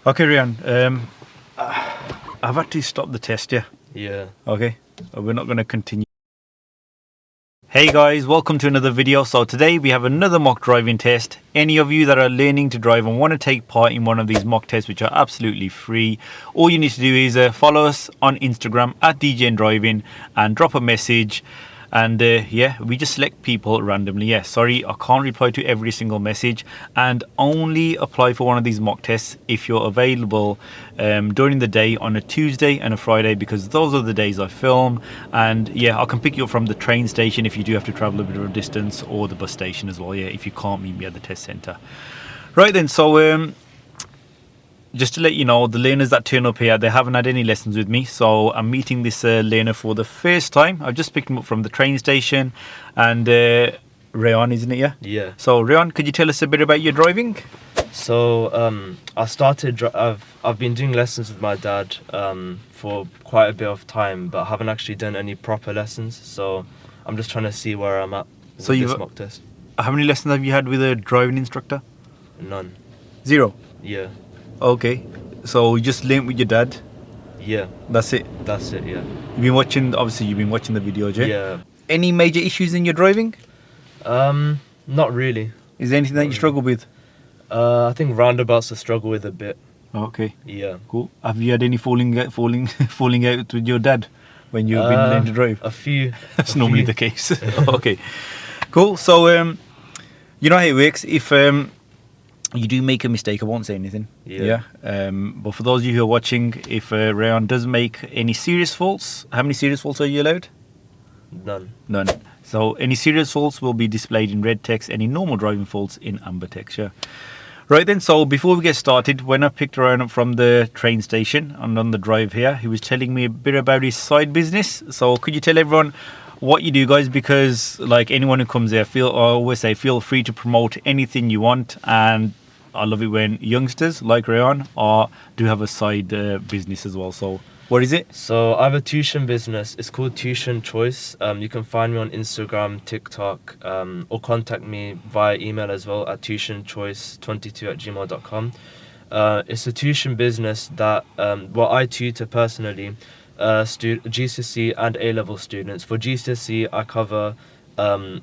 Okay, Ryan. I've had to stop the test, yeah. Yeah. Okay, we're not going to continue. Hey guys, welcome to another video. So today we have another mock driving test. Any of you that are learning to drive and want to take part in one of these mock tests, which are absolutely free, all you need to do is follow us on Instagram at DJN Driving and drop a message. And yeah, we just select people randomly. Yeah, sorry, I can't reply to every single message, and only apply for one of these mock tests if you're available during the day on a Tuesday and a Friday, because those are the days I film. And yeah, I can pick you up from the train station if you do have to travel a bit of a distance, or the bus station as well, yeah, if you can't meet me at the test centre. Right then, so just to let you know, the learners that turn up here, they haven't had any lessons with me, so I'm meeting this learner for the first time. I've just picked him up from the train station, and Rayon, isn't it? Yeah. Yeah. So Rayon, could you tell us a bit about your driving? So I started. I've been doing lessons with my dad for quite a bit of time, but I haven't actually done any proper lessons. So I'm just trying to see where I'm at with this mock test. How many lessons have you had with a driving instructor? None. Zero. Yeah. Okay, so you just learnt with your dad? Yeah. That's it? That's it. Yeah. You've been watching. Obviously, you've been watching the videos, yeah? Yeah. Any major issues in your driving? Not really. Is there anything that you struggle with? I think roundabouts I struggle with a bit. Okay. Yeah. Cool. Have you had any falling out with your dad when you've been learning to drive? A few. That's normally the case. Okay. Cool. So you know how it works. If you do make a mistake, I won't say anything. Yeah. But for those of you who are watching, if Rayon does make any serious faults, how many serious faults are you allowed? None. None. So any serious faults will be displayed in red text, any normal driving faults in amber text, yeah. Right then, so before we get started, when I picked Ryan up from the train station and on the drive here, he was telling me a bit about his side business. So could you tell everyone what you do, guys? Because like anyone who comes here, I always say, feel free to promote anything you want. And I love it when youngsters like Rayon do have a side business as well. So what is it? So I have a tuition business. It's called Tuition Choice. You can find me on Instagram, TikTok, or contact me via email as well at tuitionchoice22@gmail.com. It's a tuition business that I tutor personally GCSE and A-level students. For GCSE, I cover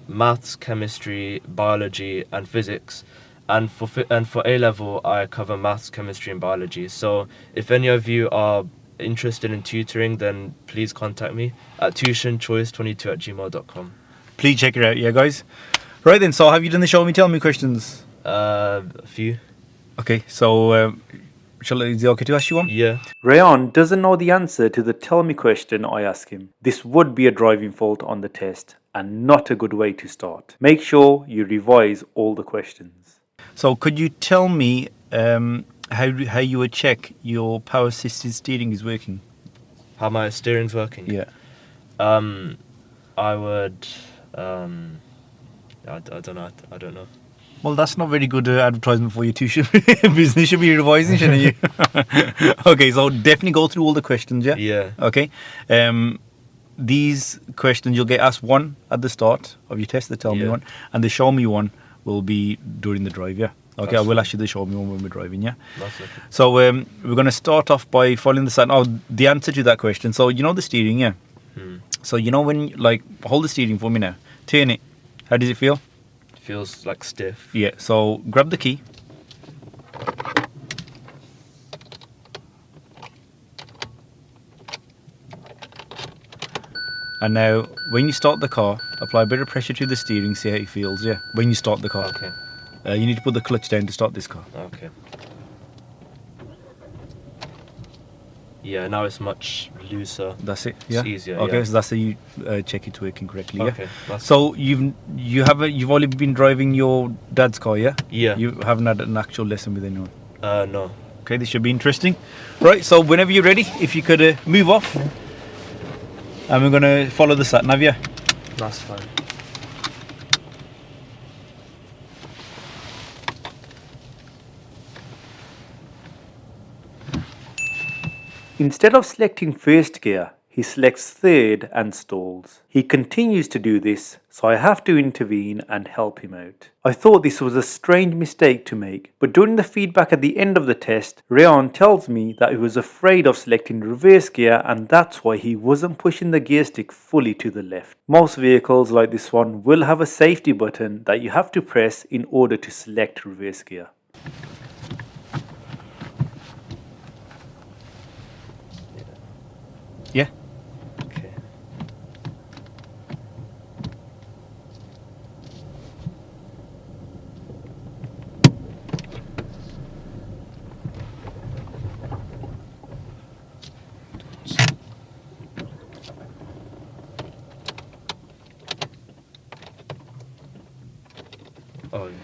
maths, chemistry, biology, and physics. And for A-level, I cover maths, chemistry, and biology. So if any of you are interested in tutoring, then please contact me at tuitionchoice22@gmail.com. Please check it out, yeah, guys. Right then, so have you done the show me, tell me questions? A few. Okay, so is it okay to ask you one? Yeah. Rayon doesn't know the answer to the tell me question I ask him. This would be a driving fault on the test and not a good way to start. Make sure you revise all the questions. So could you tell me how you would check your power assisted steering is working? How my steering's working? Yeah. I would. I don't know. I don't know. Well, that's not very good advertisement for your tuition business. You should be revising, shouldn't you? Okay, so definitely go through all the questions, yeah? Yeah. Okay. These questions, you'll get asked one at the start of your test, the tell me one, and the show me one will be during the drive, yeah? Okay, I will ask you the show me one when we're driving, yeah? That's okay. So we're going to start off by following the sign. Oh, the answer to that question. So you know the steering, yeah? So you know when, hold the steering for me now. Turn it. How does it feel? Feels like stiff. Yeah, so grab the key. And now, when you start the car, apply a bit of pressure to the steering, see how it feels, yeah? When you start the car. Okay. You need to put the clutch down to start this car. Okay. Yeah, now it's much looser. That's it, yeah? It's easier, okay, yeah. so that's how you check it's working correctly, yeah? Okay. So you've only been driving your dad's car, yeah? Yeah. You haven't had an actual lesson with anyone? No. Okay, this should be interesting. Right, so whenever you're ready, if you could move off. And we're going to follow the sat nav, yeah? That's fine. Instead of selecting first gear, he selects third and stalls. He continues to do this, so I have to intervene and help him out. I thought this was a strange mistake to make, but during the feedback at the end of the test, Rayon tells me that he was afraid of selecting reverse gear and that's why he wasn't pushing the gear stick fully to the left. Most vehicles like this one will have a safety button that you have to press in order to select reverse gear. Yeah. Okay. Oh, yeah.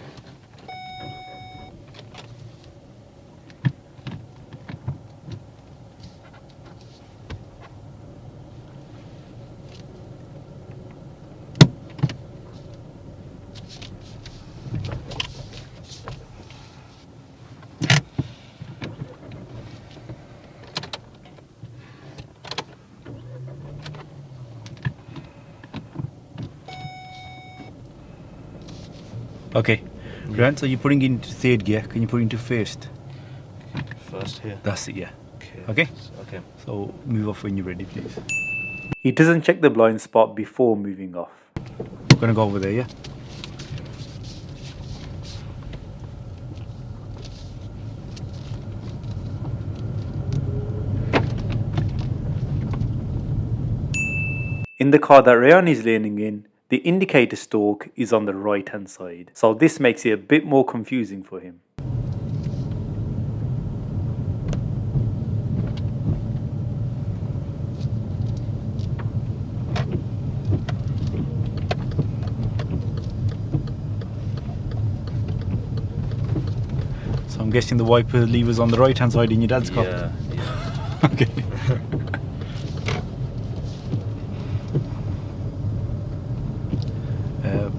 Okay. Rayon, so you're putting it into third gear. Can you put it into first? First here. That's it, yeah. Okay. Okay? Okay. So move off when you're ready, please. He doesn't check the blind spot before moving off. I'm gonna go over there, yeah? In the car that Rayon is leaning in, the indicator stalk is on the right hand side, so this makes it a bit more confusing for him. So I'm guessing the wiper lever's on the right hand side in your dad's car? Yeah. Yeah. Okay.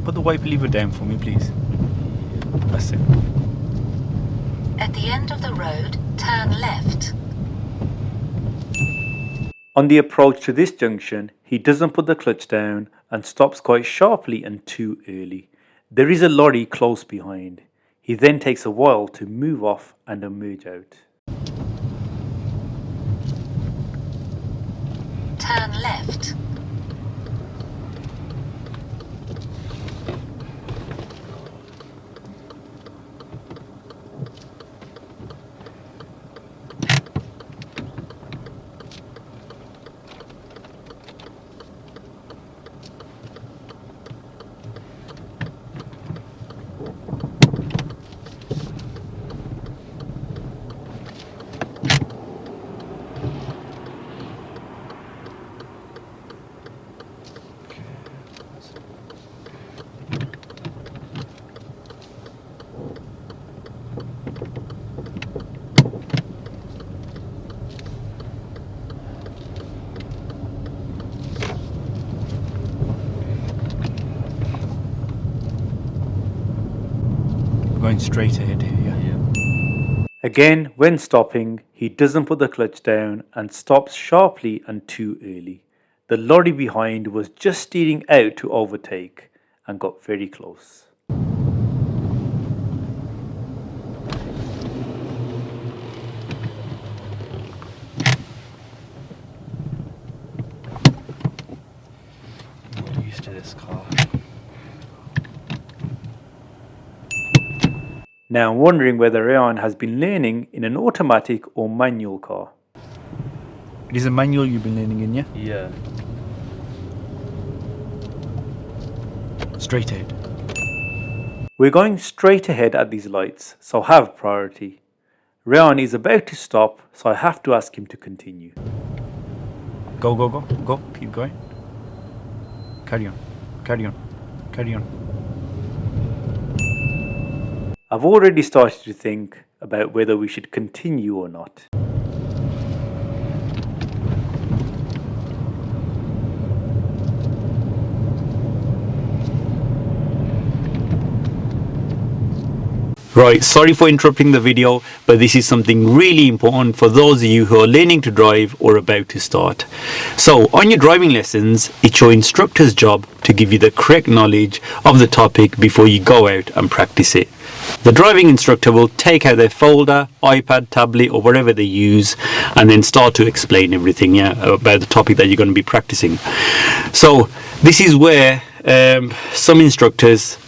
Put the wiper lever down for me, please. That's it. At the end of the road, turn left. On the approach to this junction, he doesn't put the clutch down and stops quite sharply and too early. There is a lorry close behind. He then takes a while to move off and emerge out. Turn left. Going straight ahead here, yeah? Yeah. Again, when stopping, he doesn't put the clutch down and stops sharply and too early. The lorry behind was just steering out to overtake and got very close. I'm not used to this car. Now I'm wondering whether Rayon has been learning in an automatic or manual car. It is a manual you've been learning in, yeah? Yeah. Straight ahead. We're going straight ahead at these lights, so have priority. Rayon is about to stop, so I have to ask him to continue. Go, go, go, go, keep going. Carry on, carry on, carry on. I've already started to think about whether we should continue or not. Right, sorry for interrupting the video, but this is something really important for those of you who are learning to drive or about to start. So, on your driving lessons, it's your instructor's job to give you the correct knowledge of the topic before you go out and practice it. The driving instructor will take out their folder, iPad, tablet, or whatever they use, and then start to explain everything about the topic that you're going to be practicing. So, this is where some instructors,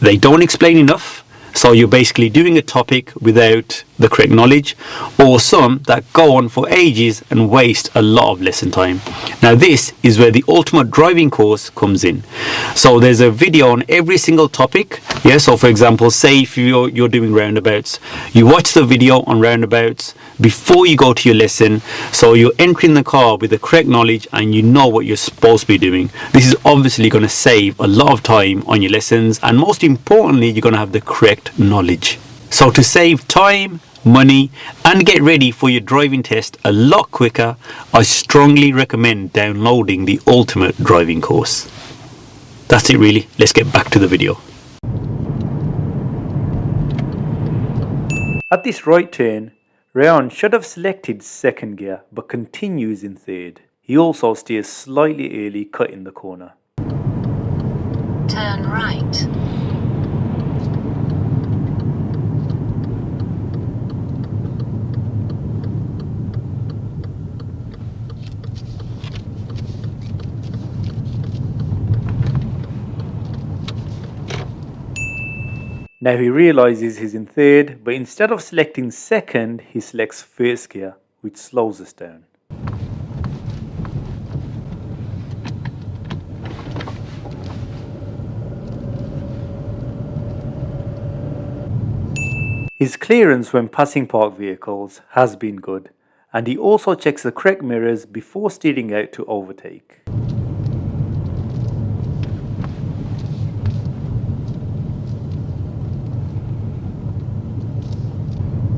they don't explain enough. So you're basically doing a topic without the correct knowledge, or some that go on for ages and waste a lot of lesson time. Now this is where the ultimate driving course comes in. So there's a video on every single topic. Yeah, so for example, say if you're doing roundabouts, you watch the video on roundabouts before you go to your lesson, so you're entering the car with the correct knowledge and you know what you're supposed to be doing. This is obviously going to save a lot of time on your lessons, and most importantly, you're going to have the correct knowledge. So to save time, money, and get ready for your driving test a lot quicker, I strongly recommend downloading the ultimate driving course. That's it really, let's get back to the video. At this right turn, Rayan should have selected second gear but continues in third. He also steers slightly early, cutting the corner. Turn right. Now he realises he's in third, but instead of selecting second, he selects first gear, which slows us down. His clearance when passing parked vehicles has been good, and he also checks the correct mirrors before steering out to overtake.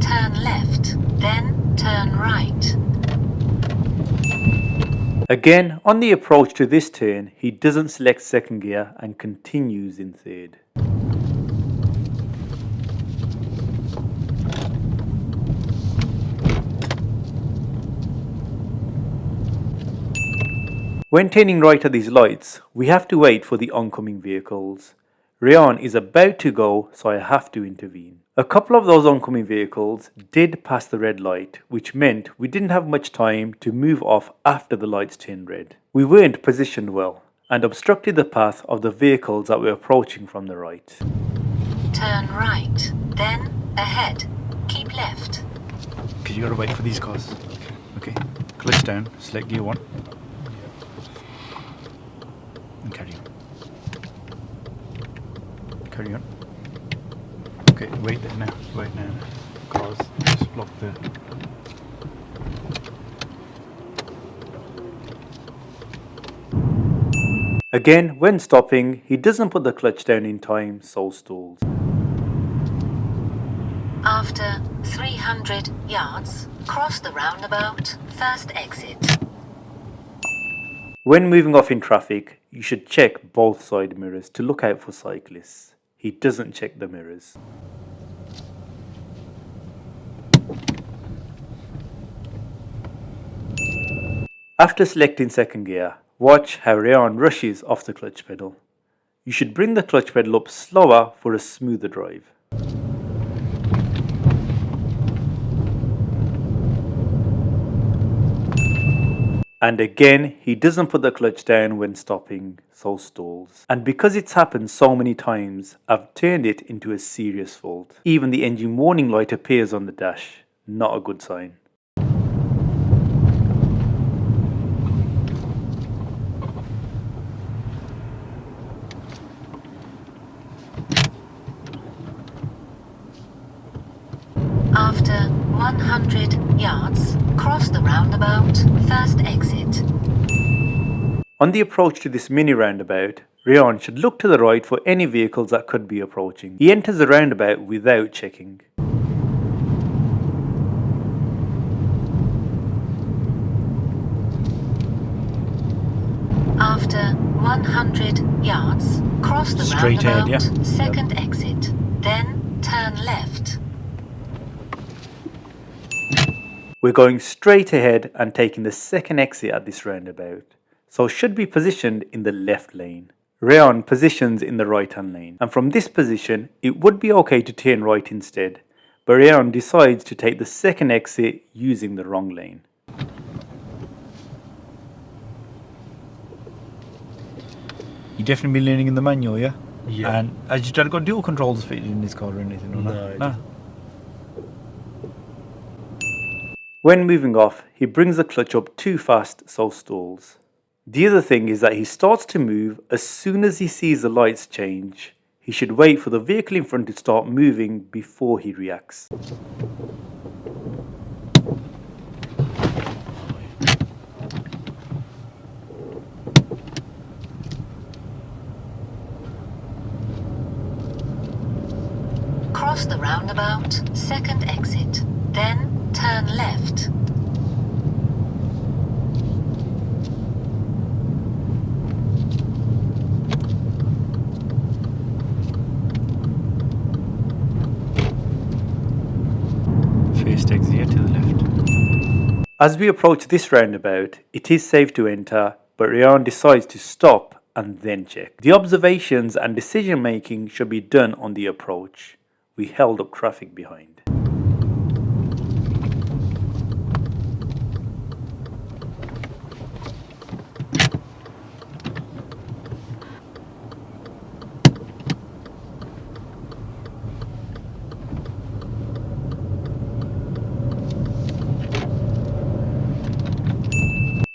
Turn left, then turn right. Again, on the approach to this turn, he doesn't select second gear and continues in third. When turning right at these lights, we have to wait for the oncoming vehicles. Rayan is about to go, so I have to intervene. A couple of those oncoming vehicles did pass the red light, which meant we didn't have much time to move off after the lights turned red. We weren't positioned well and obstructed the path of the vehicles that were approaching from the right. Turn right, then ahead. Keep left. Okay, you gotta wait for these cars. Okay, clutch down, select gear 1. And carry on. Carry on. Okay, wait now. Cars, just block there. Again, when stopping, he doesn't put the clutch down in time, so stalls. After 300 yards, cross the roundabout, first exit. When moving off in traffic, you should check both side mirrors to look out for cyclists. He doesn't check the mirrors. After selecting second gear, watch how Rayan rushes off the clutch pedal. You should bring the clutch pedal up slower for a smoother drive. And again, he doesn't put the clutch down when stopping, so stalls. And because it's happened so many times, I've turned it into a serious fault. Even the engine warning light appears on the dash. Not a good sign. After 100 yards, cross the roundabout, first exit. On the approach to this mini roundabout, Rayan should look to the right for any vehicles that could be approaching. He enters the roundabout without checking. After 100 yards, cross the Straight ahead, roundabout, yeah. second exit. Then turn left. We're going straight ahead and taking the second exit at this roundabout, so should be positioned in the left lane. Rayon positions in the right hand lane, and from this position it would be okay to turn right instead, but Rayon decides to take the second exit using the wrong lane. You definitely been learning in the manual, yeah? Yeah. And has your dad got dual controls fitted in his car or anything? Or No, no? When moving off, he brings the clutch up too fast, so stalls. The other thing is that he starts to move as soon as he sees the lights change. He should wait for the vehicle in front to start moving before he reacts. Cross the roundabout, second exit. Then turn left. First exit here to the left. As we approach this roundabout, it is safe to enter, but Rayon decides to stop and then check. The observations and decision making should be done on the approach. We held up traffic behind.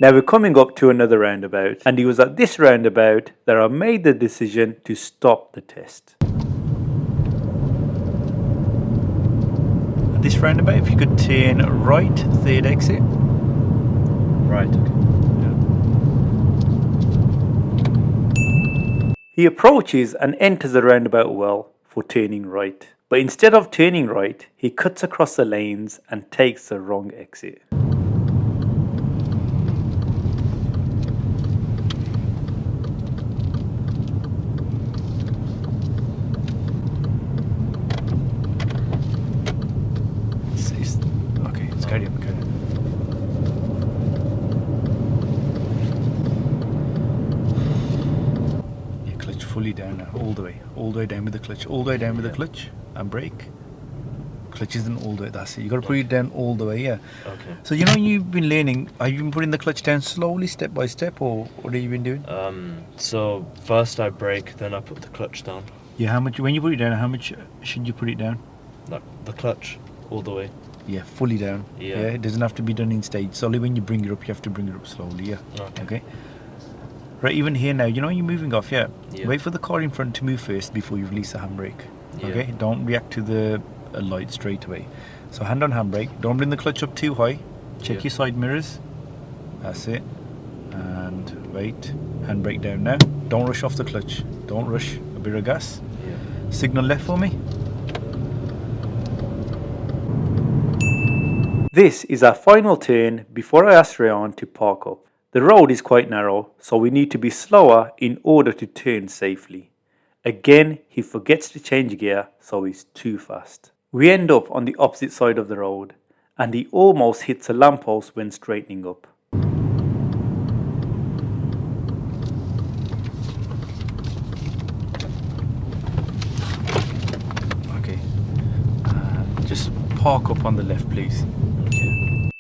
Now we're coming up to another roundabout, and it was at this roundabout that I made the decision to stop the test. At this roundabout, if you could turn right, third exit. Right, okay. He approaches and enters the roundabout well for turning right. But instead of turning right, he cuts across the lanes and takes the wrong exit. Okay, it's carry on, carry on. Your clutch fully down now, all the way down with the clutch, all the way down with the clutch and brake. Clutch isn't all the way, that's it. You got to put it down all the way, yeah. Okay. So you know you've been learning, have you been putting the clutch down slowly, step by step, or what have you been doing? So first I brake, then I put the clutch down. Yeah, how much, when you put it down, how much should you put it down? Like the clutch, all the way. Yeah, fully down. Yeah. It doesn't have to be done in stage. It's only when you bring it up, you have to bring it up slowly, yeah. Okay. Right, even here now, you know you're moving off, yeah? Yeah. Wait for the car in front to move first before you release the handbrake. Yeah. Okay, don't react to the light straight away. So hand on handbrake, don't bring the clutch up too high. Check Yeah. your side mirrors. That's it. And wait, handbrake down now. Don't rush off the clutch. Don't rush. A bit of gas. Yeah. Signal left for me. This is our final turn before I ask Rayon to park up. The road is quite narrow, so we need to be slower in order to turn safely. Again, he forgets to change gear, so he's too fast. We end up on the opposite side of the road, and he almost hits a lamppost when straightening up. Okay, just park up on the left, please.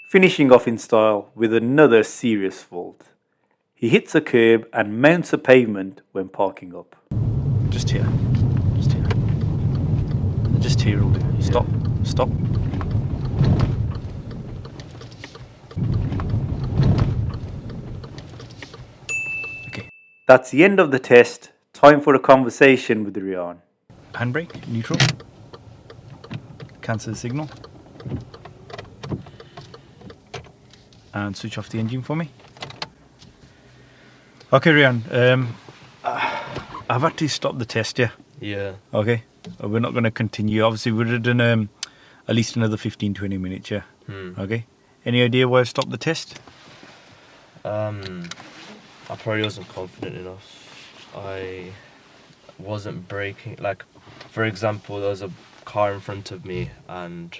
Finishing off in style with another serious fault. He hits a curb and mounts a pavement when parking up. Just here. Just here. Just here will do. Stop. Stop. Okay. That's the end of the test. Time for a conversation with Rayon. Handbrake, neutral. Cancel the signal. And switch off the engine for me. Okay, Rayon, I've had to stop the test, yeah? Yeah. Okay, we're not going to continue. Obviously, we would have done at least another 15-20 minutes, yeah? Okay, any idea why I stopped the test? I probably wasn't confident enough. I wasn't braking. Like, for example, there was a car in front of me and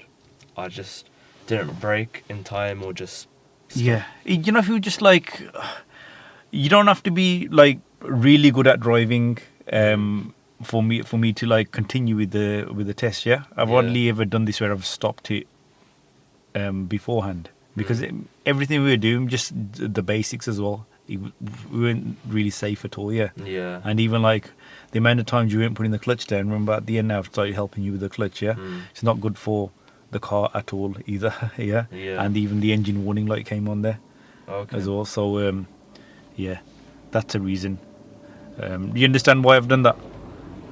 I just didn't brake in time or just Yeah, you know, if you just like, you don't have to be like really good at driving for me to like continue with the test. Yeah, I've Yeah. only ever done this where I've stopped it beforehand because everything we were doing, just the basics as well. We weren't really safe at all. Yeah, Yeah. and even like the amount of times you weren't putting the clutch down. Remember, at the end now I've started helping you with the clutch. Yeah, it's not good for the car at all either. Yeah, Yeah. and even the engine warning light came on there Okay. as well. So yeah, that's a reason. Do you understand why I've done that?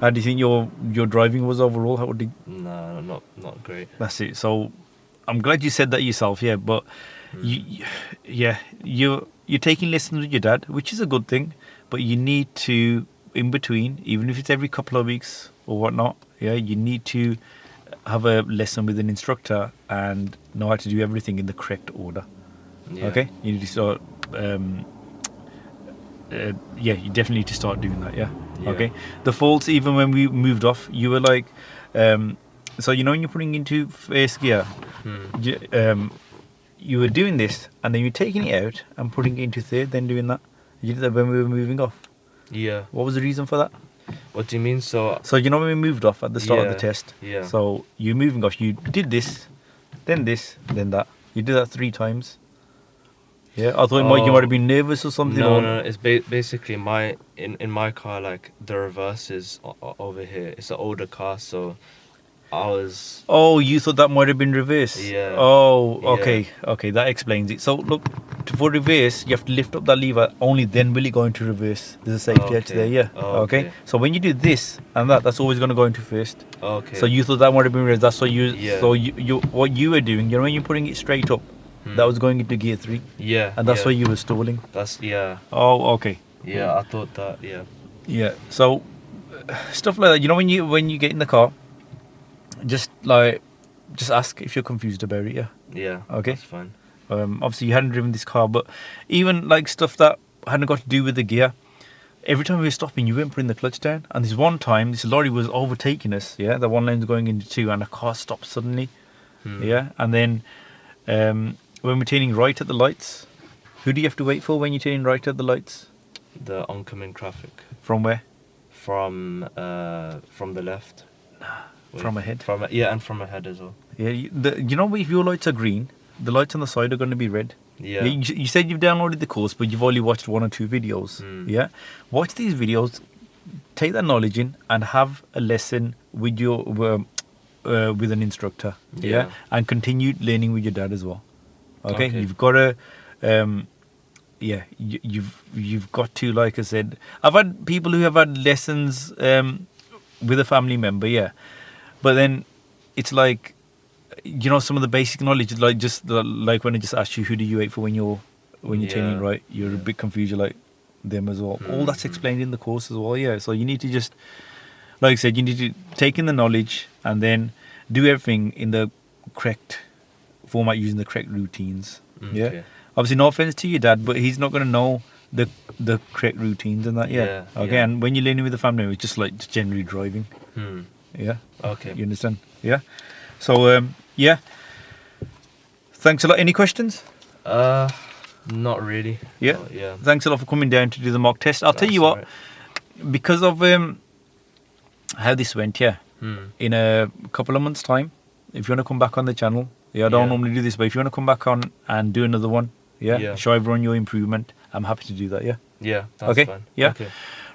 How do you think your driving was overall? How did No, not great. that's it? So I'm glad you said that yourself. Yeah, but you're taking lessons with your dad, which is a good thing. But you need to, in between, even if it's every couple of weeks or whatnot. Yeah, you need to have a lesson with an instructor and know how to do everything in the correct order. Yeah. Okay, you need to start. You definitely need to start doing that. Yeah. Yeah. Okay. The faults, even when we moved off, you were like, so you know when you're putting into first gear, you were doing this, and then you're taking it out and putting it into third, then doing that. You did that when we were moving off. Yeah. What was the reason for that? What do you mean? So So you know when we moved off at the start of the Yeah, test. yeah. So you're moving off. You did this, then that. You did that 3 times. Yeah, I thought you might have been nervous or something. No, or, no, it's basically in my car, like the reverse is over here. It's an older car, so I was Oh, you thought that might have been reverse? Yeah. Oh, Yeah. okay, that explains it. So look, for reverse, you have to lift up that lever. Only then will it go into reverse. There's a safety edge Okay. there, yeah. Oh, Okay. okay. So when you do this and that's always going to go into first. okay. So you thought that might have been reverse. That's what you. Yeah. So you what you were doing. You know when you're putting it straight up, that was going into gear 3, yeah, and that's yeah. why you were stalling. That's yeah, Oh, okay. yeah. I thought that yeah. Yeah. So stuff like that. You know when you get in the car, just ask if you're confused about it. Yeah. Yeah. Okay. That's fine. Obviously you hadn't driven this car, but even like stuff that hadn't got to do with the gear, every time we were stopping you weren't putting the clutch down. And this one time this lorry was overtaking us, yeah, the one lane's going into 2 and the car stopped suddenly. Yeah. And then when we're turning right at the lights, who do you have to wait for when you're turning right at the lights? The oncoming traffic From where? from the left. Wait, From ahead. And from ahead as well. Yeah, you know if your lights are green, the lights on the side are going to be red. Yeah. You said you've downloaded the course, but you've only watched 1 or 2 videos. Yeah, watch these videos, take that knowledge in, and have a lesson with your with an instructor. Yeah, and continue learning with your dad as well. Okay, you've got to. You've got to, like I said, I've had people who have had lessons with a family member. Yeah, but then it's like, you know, some of the basic knowledge, like like when I just asked you, who do you wait for when you're turning right, you're a bit confused, you're like them as well. All that's explained in the course as well. Yeah, so you need to just, like I said, you need to take in the knowledge and then do everything in the correct format using the correct routines. Yeah, Okay. obviously no offense to your dad, but he's not going to know the correct routines and that. Yeah, okay. Yeah. And when you're learning with the family, it's just like just generally driving. Yeah. Okay. You understand? Yeah. So yeah. Thanks a lot. Any questions? Not really. Yeah. Oh, yeah. Thanks a lot for coming down to do the mock test. I'll tell you what, because of how this went, yeah. In a couple of months' time, if you want to come back on the channel, I don't normally do this, but if you want to come back on and do another one, show everyone your improvement, I'm happy to do that. Yeah. Yeah. That's Okay. fine. Yeah. Okay.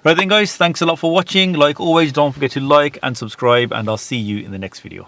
Right then, guys. Thanks a lot for watching. Like always, don't forget to like and subscribe, and I'll see you in the next video.